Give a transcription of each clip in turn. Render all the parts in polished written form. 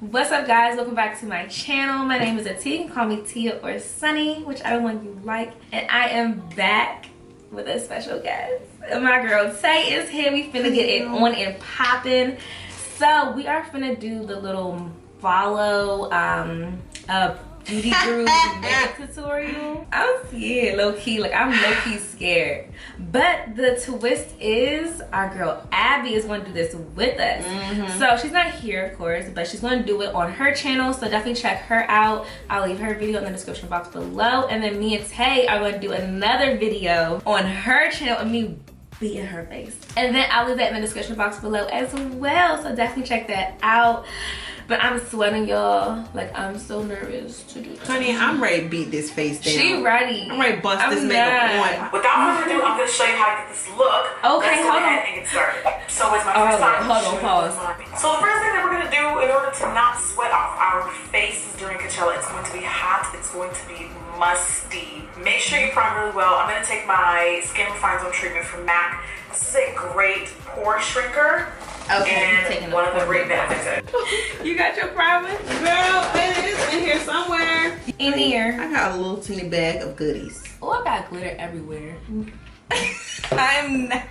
What's up, guys? Welcome back to my channel. My name is Tay. You can call me Tia or Sunny, whichever one you like. And I am back with a special guest. My girl Tay is here. We finna get it on and popping. So we are finna do the little follow beauty guru makeup tutorial. I'm scared, low key. Like, I'm low key scared. But the twist is our girl Abby is going to do this with us. So she's not here, of course, but she's going to do it on her channel. So definitely check her out. I'll leave her video in the description box below. And then me and Tay are going to do another video on her channel of me beating her face. And then I'll leave that in the description box below as well. So definitely check that out. But I'm sweating, y'all. Like, I'm so nervous to do this. Honey, I'm ready to beat this face down. She ready. I'm ready to bust this makeup on. Without further ado, I'm going to show you how to get this look. Okay, Let's go ahead and get started. So it's my first time. Hold on, pause. So the first thing that we're going to do in order to not sweat off our faces during Coachella, it's going to be hot. It's going to be musty. Make sure you prime really well. I'm going to take my Skin Refine Zone treatment from MAC. This is a great pore shrinker. Okay, and one of the great benefits. You got your primer? Girl, it is in here somewhere. In here. I got a little teeny bag of goodies. Oh, I got glitter everywhere. I'm not.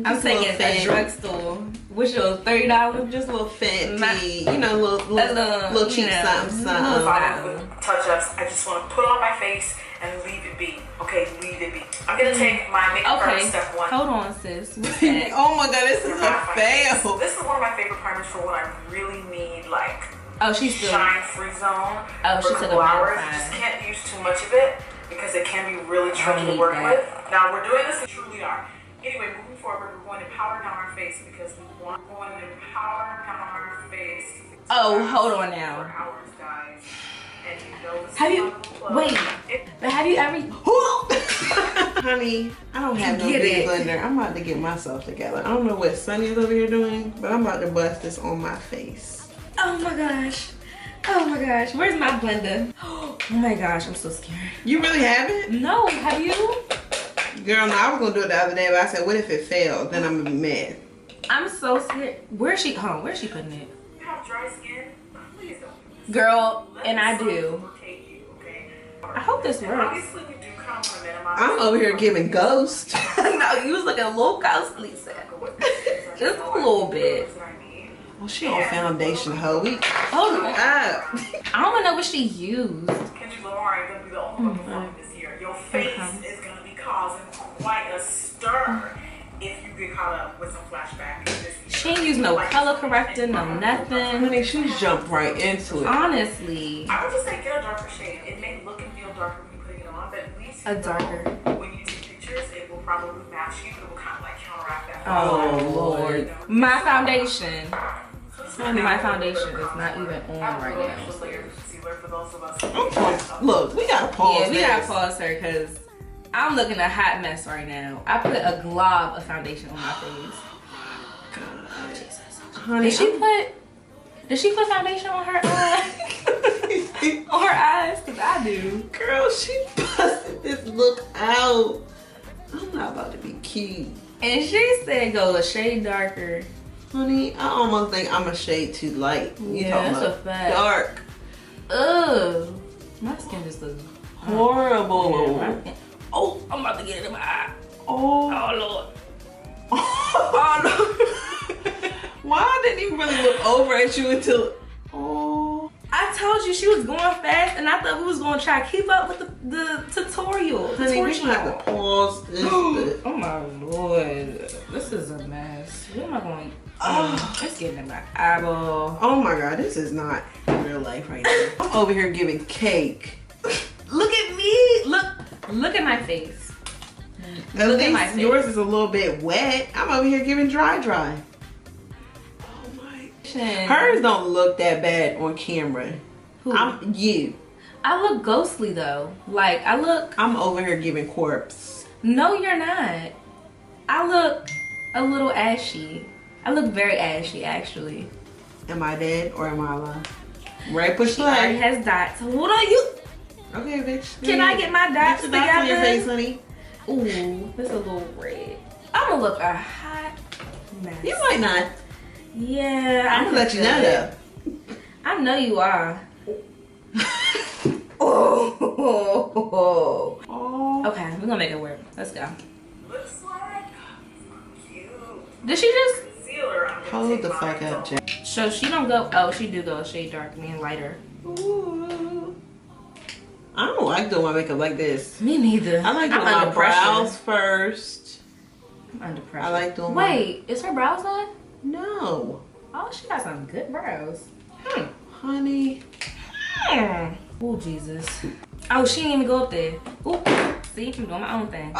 I'm taking a drugstore. Which was $30. Just a little fancy, you know, little cheap something. Touch-ups. I just want to put on my face and leave it be. Okay, leave it be. I'm gonna take my makeup primer step one. Hold on, sis. What's that? Oh my god, this is a fail. This is one of my favorite primers for when I really need, like, she's still shine-free zone. She took a hours. You just can't use too much of it because it can be really tricky to work with. Now we're doing this in truly are. Anyway, moving forward, we're going to powder down our face because we want to powder down our face. Oh, hold on now. Hours, guys. And you know this have you ever Honey, I don't have no big blender. I'm about to get myself together. I don't know what Sunny is over here doing, but I'm about to bust this on my face. Oh my gosh. Oh my gosh. Where's my blender? Oh my gosh, I'm so scared. You really haven't? No, have you? Girl, no, I was gonna do it the other day, but I said, what if it failed? Then I'm gonna be mad. I'm so scared. Where's she putting it? You have dry skin? Please don't. Girl, and I do. I hope this works. Obviously, we do kind of want to minimize. I'm over here giving ghost. No, you was looking a little ghostly, Sam. Just a little bit. Well, she on foundation, hoe. Hold on. I don't even know what she used. Kendrick Lamar ain't gonna be the only one performing this year. Your face is gonna be causing quite a stir if you get caught up with some flashback. She ain't use no color corrector, no nothing. Honey, she jumped right into it. Honestly. I would just say get a darker shade. It may look and feel darker when you put it on, but at least a darker. When you take pictures, it will probably match you, but it will kind of like counteract that. Oh Lord. My foundation. My foundation is not even on right now. Look, we gotta pause. Yeah, we gotta pause her because I'm looking a hot mess right now. I put a glob of foundation on my face. God. Jesus. Honey, Did she put foundation on her eyes? On her eyes? Because I do. Girl, she busted this look out. I'm not about to be cute. And she said go a shade darker. Honey, I almost think I'm a shade too light. Yeah, that's a fact. Dark. Ugh. My skin just looks horrible. Yeah, oh, I'm about to get it in my eye. Oh. Oh, Lord. Oh, no. Why I didn't even really look over at you until... Oh. I told you she was going fast, and I thought we was going to try to keep up with the tutorial. Honey, we have to pause this. Oh, my Lord. This is a mess. What am I going to... Oh, it's getting in my eyeball. Oh my God, this is not real life right now. I'm over here giving cake. Look at me. Look at my face. Look at my face. Yours is a little bit wet. I'm over here giving dry. Oh my. Hers don't look that bad on camera. Who? I look ghostly though. Like I'm over here giving corpse. No, you're not. I look a little ashy. I look very ashy, actually. Am I dead or am I alive? Right, push she play. already has dots. What are you? Okay, bitch. Can I get my dots together? On your face, honey. Ooh, it's a little red. I'm gonna look a hot mess. You might not. Yeah, I'm gonna let you know though. I know you are. Oh. Okay, we're gonna make it work. Let's go. Looks like cute. Did she just hold the fuck up, Jack? So she don't go. Oh, she do go a shade darker and lighter. Ooh. I don't like doing my makeup like this. Me neither. I like doing my brows first. I'm under pressure. I like doing. Wait, is her brows done? No. Oh, she got some good brows. Honey. Oh, Jesus. Oh, she didn't even go up there. Ooh. See, I'm doing my own thing.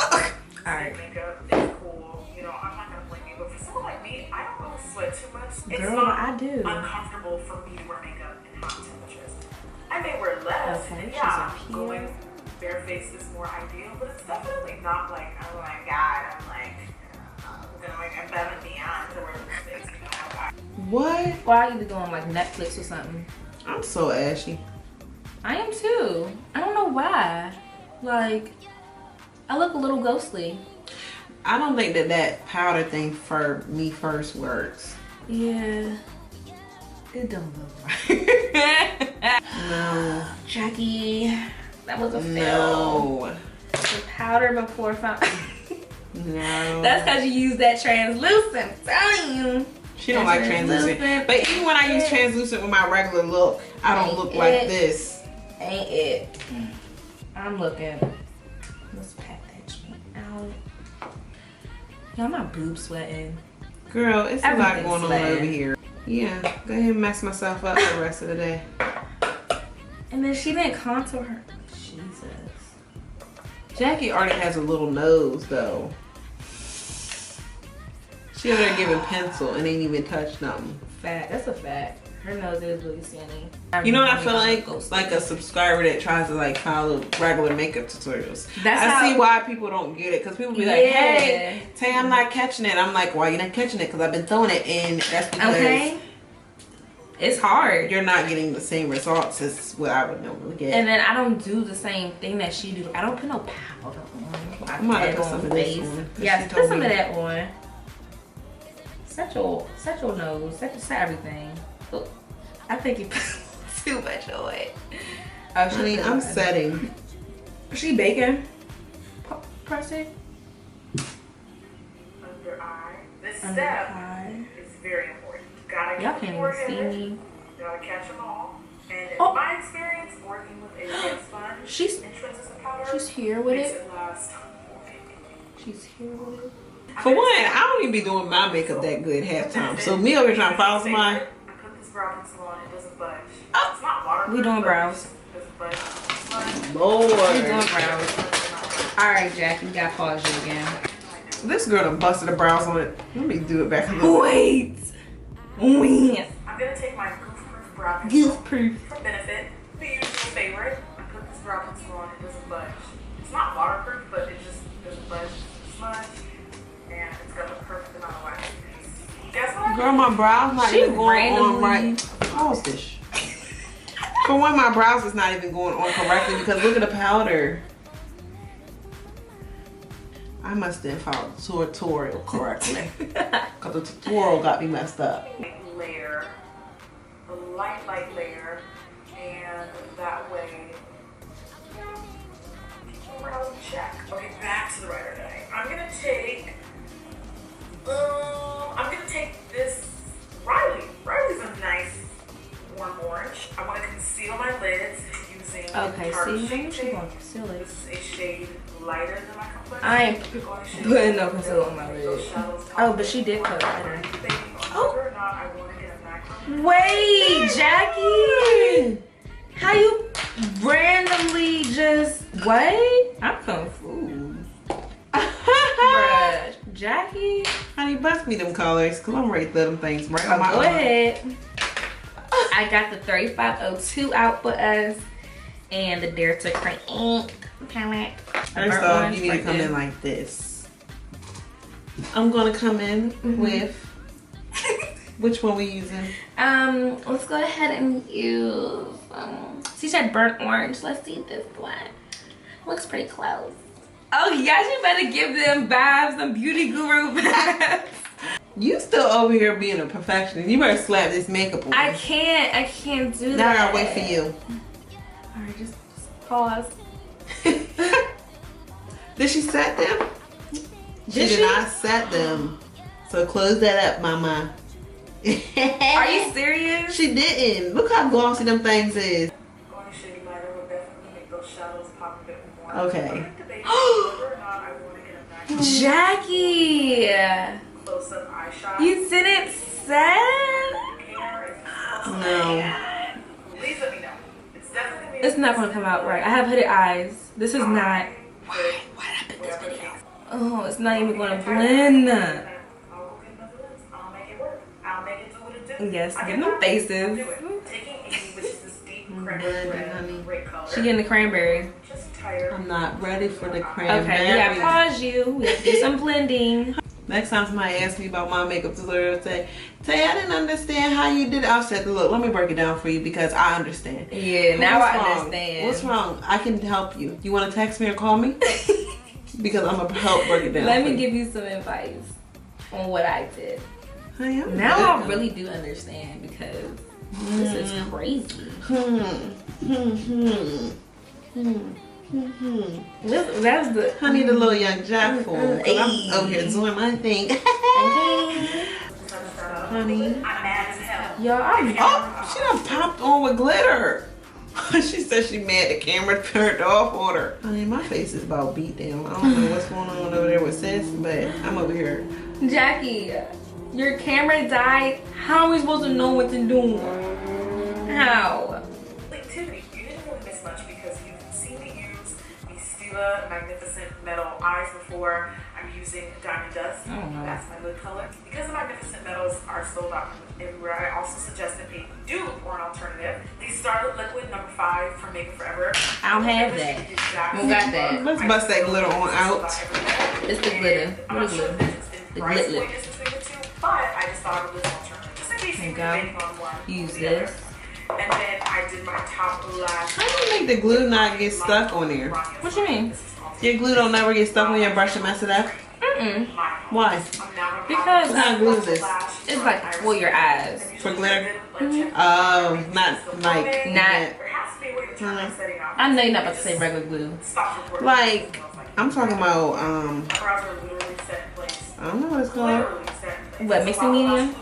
Alright. Makeup is cool. You know, I'm not gonna blame you, but for someone like me, I don't really sweat too much. It's Girl, not I do. uncomfortable for me to wear makeup in hot temperatures. I may wear less. Okay, And she's yeah, up here. going barefaced is more ideal, but it's definitely not like, oh my god, I'm like, I'm better than Beyonce to wear lipsticks, you know. What? Why are you going like Netflix or something? I'm so ashy. I am too. I don't know why. Like, I look a little ghostly. I don't think that powder thing for me first works. Yeah. It don't look right. No. Jackie, that was a fail. No. The powder before fountain. No. That's because you use that translucent. I'm telling you. She don't like translucent. But even when I use translucent with my regular look, I don't look like this. Ain't it? I'm looking. Let's pat that joint out. Y'all, my boobs sweating. Girl, it's a lot Everything's going on sweating. over here. Yeah, go ahead and mess myself up for the rest of the day. And then she didn't contour her. Jesus. Jackie already has a little nose though. She over there giving pencil and ain't even touched nothing. Fact. That's a fact. Her nose is really skinny. You know what I feel like a subscriber that tries to like follow regular makeup tutorials. I see why people don't get it, because people be like, hey, Tay, I'm not catching it. I'm like, why you not catching it? Because I've been throwing it, and that's because it's hard. You're not getting the same results as what I would normally get. And then I don't do the same thing that she do. I don't put no powder on. I'm gonna put some of this on. Yes, put some of that on. Set your nose. Set everything. Look, I think you put too much on it. Actually, I'm setting. Is she baking? Press it. Under eye. This step is very important. You gotta get the forehead. You gotta catch them all. And in my experience, working with a nail sponge and translucent powder, she's here with makes it. Last. She's here with it. For one, I don't even be doing my makeup that good half time. So me over here trying to follow somebody. I put this brow pencil on, it doesn't budge. Oh, it's not waterproof. We doing brows. It doesn't budge. Lord. We doing brows. All right, Jack, you got to pause you again. This girl done busted the brows on it. Let me do it back a little. Wait. I'm gonna take my goof-proof brow pencil for benefit. The usual favorite. I put this brow pencil on, it doesn't budge. It's not waterproof, but it just doesn't budge. Smudge. And it's got the perfect amount of wax. Guess what? Girl, my brows not even going on right. Pause this. For one, my brows is not even going on correctly because look at the powder. I must have followed the tutorial correctly because the tutorial got me messed up. Layer, a light layer, and that way, you know, keep your brows in check. Okay, back to the writer day. I'm gonna take this Riley. Riley's a nice warm orange. I want to conceal my lids using Okay, Tarte see, Shade she gonna conceal it. This is a shade lighter than my complexion. I ain't putting no concealer on my lid. Oh, but she did put lighter. Oh. Wait, Jackie! How you randomly just what? I'm confused. Bruh, Jackie. Honey, bust me them colors because I'm ready to throw them things right on my Go ahead. I got the 3502 out for us and the Dare to Create palette. First off, you need to come in like this. I'm gonna come in with which one we using? Let's go ahead and use she said burnt orange. Let's see this one. Looks pretty close. Oh yes, you better give them vibes, some beauty guru vibes. You still over here being a perfectionist. You better slap this makeup on. I can't do that. Now I gotta wait for you. Alright, just pause. Did she set them? She did not set them. So close that up, mama. Are you serious? She didn't. Look how glossy them things is. Okay. Jackie! You didn't set? No. It's not gonna come out right. I have hooded eyes. This is not. What happened this video? Oh, it's not even gonna blend. Yes, give them faces. She getting the cranberry. I'm not ready for the cranberry. Okay, we gotta pause you. We have to do some blending. Next time somebody asks me about my makeup tutorial, say, Tay, I didn't understand how you did it. I said, look, let me break it down for you because I understand. Yeah, now I understand. What's wrong? I can help you. You want to text me or call me? Because I'm going to help break it down. Let me give you some advice on what I did. Now I really do understand because this is crazy. That's the honey, the little young jack fool. I'm over here doing my thing. Honey, yo, she done popped on with glitter. She said she mad the camera turned off on her. Honey, my face is about beat down. I don't know what's going on over there with sis, but I'm over here. Jackie, your camera died. How are we supposed to know what to do? How? Magnificent Metal eyes before. I'm using Diamond Dust. That's my lid color. Because the Magnificent Metals are sold out everywhere, I also suggest that people do look for an alternative. The Starlit Liquid number 5 from Make It Forever. I don't have that. Who got that? Let's bust that glitter on out. It's the glitter. What is it? The glitter. But I just thought of this alternative. Just in case you're debating on one. Use this. And then I did my top lash. How do you make the glue not get stuck on there? What you mean? Your glue don't never get stuck on your brush and mess it up? Why? Because what kind of glue is this? It's like for your eyes. For glitter? Oh, not like not. I know you're not about to say regular glue. Like, I'm talking about I don't know what it's called. What, mixing medium?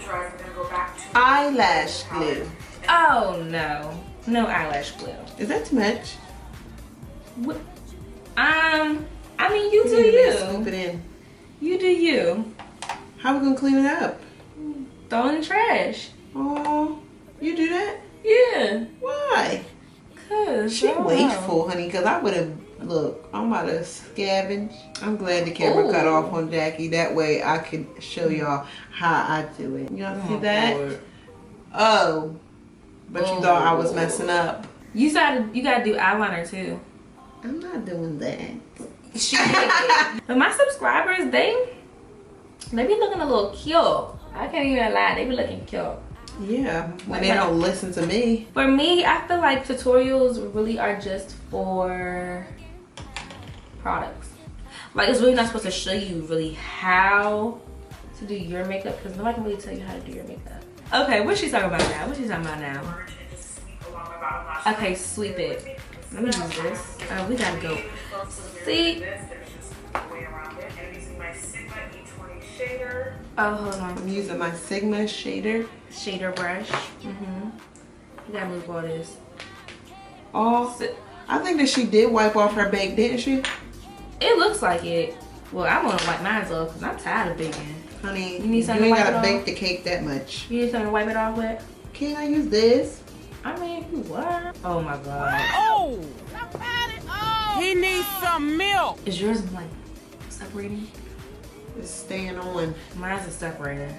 Eyelash glue. Oh no, no eyelash glue. Is that too much? What? I mean, you do you. Scoop it in. You do you. How we gonna clean it up? Throw in the trash. Oh, you do that? Yeah. Why? Cause she wasteful, honey. Cause I would have. Look, I'm about to scavenge. I'm glad the camera cut off on Jackie. That way I can show y'all how I do it. Y'all see that? Lord. Oh. But you thought I was messing up. You gotta do eyeliner too. I'm not doing that. She did. But my subscribers, they be looking a little cute. I can't even lie, they be looking cute. Yeah, when they don't listen to me. For me, I feel like tutorials really are just for products. Like, it's really not supposed to show you really how to do your makeup because nobody can really tell you how to do your makeup. Okay, what's she talking about now? What's she talking about now? Okay, sweep it. Let me use this. Oh, we gotta go. See? Oh, hold on. I'm using my Sigma shader brush. You gotta move all this. Oh, I think that she did wipe off her bake, didn't she? It looks like it. Well, I want to wipe mine off because I'm tired of baking. Honey, you need something you ain't to wipe gotta it bake off? the cake that much. You need something to wipe it off with? Can't I use this? I mean, what? Oh my god. Oh! He needs some milk. Is yours like separating? It's staying on. Mine's a separator.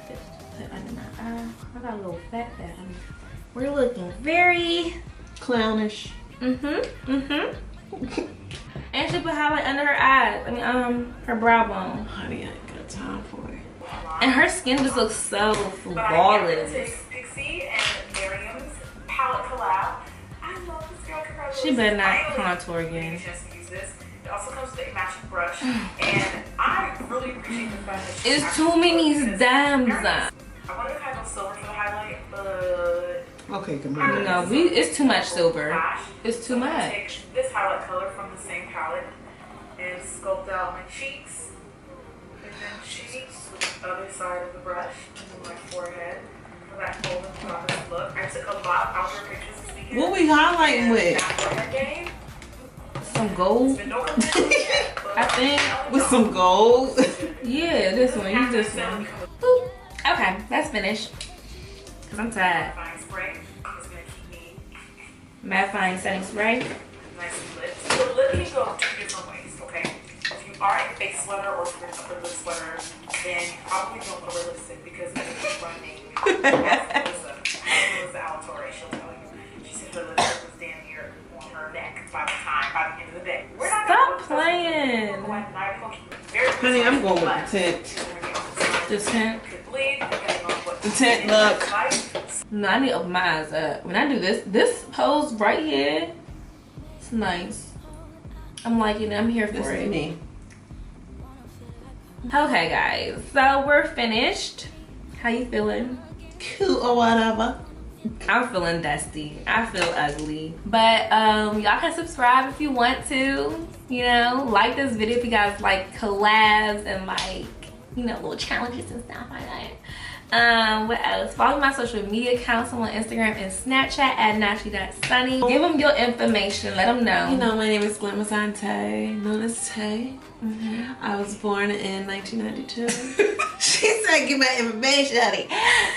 Under my eye. I got a little fat. We're looking very clownish. And she put highlight under her eyes. I mean, her brow bone. Honey, I ain't got time for it. And her skin just looks so flawless. Pixie and Miriam's palette collab. I love this girl. She better not contour again. It also comes with a matching brush, and I really appreciate the fact that it's too many dimes. I wanted to kind of go silver for the highlight, but okay, come on. No, it's too much silver. It's too much. Take this highlight color from the same palette and sculpt out my cheeks, and then cheeks with the other side of the brush, and then my forehead for that golden promise look. I took a lot of outdoor pictures this weekend. What we highlighting with? Some gold. I think with some gold. Yeah, this one. Use this one. Boop. Okay, that's finished. Cause I'm tired. Mattifying setting spray. Nice lip. So the lip can go two different ways, okay? If you are a face sweater or if you're an upper lip sweater, then you probably don't wear lipstick because it's running. Melissa Alatorre, she'll tell you. She said her lipstick was damn near on her neck by the end of the day. Stop playing. Honey, I'm going with the tint. The tint? The tint look. No, I need to open my eyes up. When I do this pose right here, it's nice. I'm liking it. I'm here for it. Me. Okay, guys. So we're finished. How you feeling? Cool or whatever. I'm feeling dusty. I feel ugly. But y'all can subscribe if you want to. You know, like this video if you guys like collabs and like, you know, little challenges and stuff like that. What else? Follow my social media accounts on Instagram and Snapchat at naturally.sunny. Give them your information. Let them know. You know, my name is Tay, known as Tay. I was born in 1992. She said, "Give my information, honey."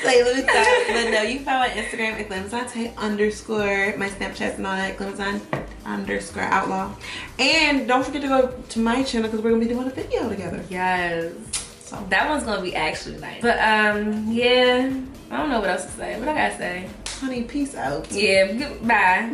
Like, let me stop. But no, you follow my Instagram at _. My Snapchat's and all that. _outlaw. And don't forget to go to my channel because we're gonna be doing a video together. Yes. So that one's gonna be actually nice. But yeah, I don't know what else to say. What I gotta say? Honey, peace out. Yeah, goodbye.